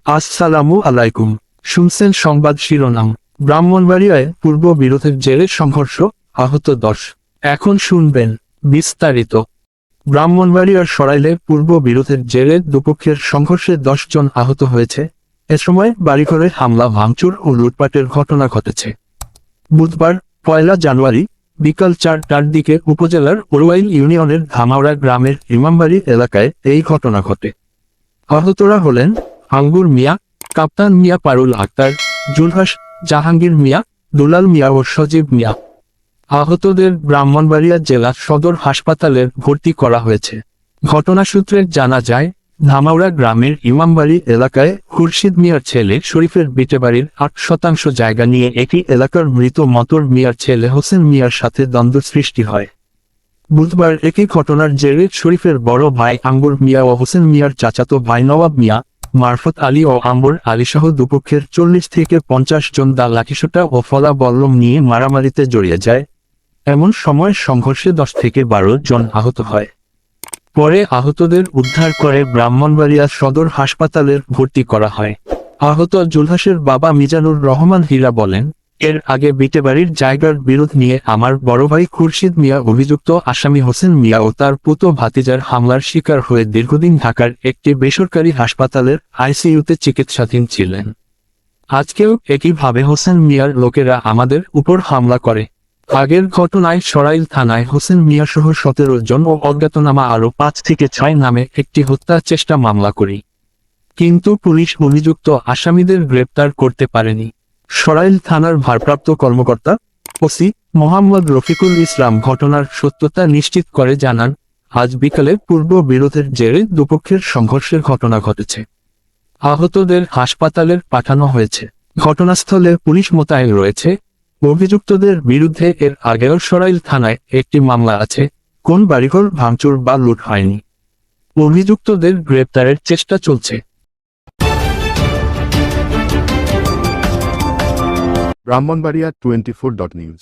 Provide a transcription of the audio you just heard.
আসসালামু আলাইকুম। শুনছেন সংবাদ শিরোনাম। ব্রাহ্মণবাড়িয়ায় পূর্ব বিরোধের জেরে সংঘর্ষ, আহত 10। এখন শুনবেন বিস্তারিত। ব্রাহ্মণবাড়িয়ার সরাইলে পূর্ব বিরোধের জেরে দুপক্ষের সংঘর্ষে 10 জন আহত হয়েছে। এ সময় বাড়িঘরে হামলা, ভাঙচুর ও লুটপাটের ঘটনা ঘটেছে। বুধবার 1 জানুয়ারি বিকাল 4টার দিকে উপজেলার ওরওয়াইল ইউনিয়নের ধামাউড়া গ্রামের ইমামবাড়ি এলাকায় এই ঘটনা ঘটে। আহতরা হলেন আঙ্গুর মিয়া, কাপ্তান মিয়া, পারুল আক্তার, জুলহাস, জাহাঙ্গীর মিয়া, দুলাল মিয়া ও সজীব মিয়া। আহতদের ব্রাহ্মণবাড়িয়া জেলা সদর হাসপাতালে ভর্তি করা হয়েছে। ঘটনা সূত্রে জানা যায়, ধামাউড়া গ্রামের ইমামবাড়ি এলাকায় খুরশিদ মিয়ার ছেলে শরীফের বিটেবাড়ির 8% জায়গা নিয়ে একই এলাকার মৃত মতর মিয়ার ছেলে হোসেন মিয়ার সাথে দ্বন্দ্ব সৃষ্টি হয়। বুধবার একই ঘটনার জেরে শরীফের বড় ভাই আঙ্গুর মিয়া ও হোসেন মিয়ার চাচাতো ভাই নওয়াব মিয়া, মারফত আলী ও আম্বর আলী সহ দুপক্ষের 40 থেকে 50 জন দা লাঠিসোঁটা ও ফলা বল্লম নিয়ে মারামারিতে জড়িয়ে যায়। এমন সময় সংঘর্ষে 10 থেকে 12 জন আহত হয়। পরে আহতদের উদ্ধার করে ব্রাহ্মণবাড়িয়া সদর হাসপাতালে ভর্তি করা হয়। আহত জুলহাসের বাবা মিজানুর রহমান হীরা বলেন, এর আগে বিটেবাড়ির জায়গার বিরোধ নিয়ে আমার বড় ভাই খুরশিদ মিয়া অভিযুক্ত আসামি হোসেন মিয়া ও তার পুতো ভাতিজার হামলার শিকার হয়ে দীর্ঘদিন ঢাকার একটি বেসরকারি হাসপাতালের আইসিইউতে চিকিৎসাধীন ছিলেন। আজকেও একইভাবে হোসেন মিয়ার লোকেরা আমাদের উপর হামলা করে। আগের ঘটনায় সরাইল থানায় হোসেন মিয়া সহ 17 জন ও অজ্ঞাতনামা আরও 5 থেকে 6 নামে একটি হত্যা চেষ্টা মামলা করি, কিন্তু পুলিশ অভিযুক্ত আসামিদের গ্রেপ্তার করতে পারেনি। সরাইল থানার ভারপ্রাপ্ত কর্মকর্তা ওসি মোহাম্মদ রফিকুল ইসলাম ঘটনার সত্যতা নিশ্চিত করে জানান, আজ বিকালে পূর্ব বিরোধের জেরে দুপক্ষের সংঘর্ষের ঘটনা ঘটেছে। আহতদের হাসপাতালে পাঠানো হয়েছে। ঘটনাস্থলে পুলিশ মোতায়েন রয়েছে। অভিযুক্তদের বিরুদ্ধে এর আগেও সরাইল থানায় একটি মামলা আছে। কোন বাড়িঘর ভাঙচুর বা লুট হয়নি। অভিযুক্তদের গ্রেপ্তারের চেষ্টা চলছে। ব্রাহ্মণবাড়িয়া 24.news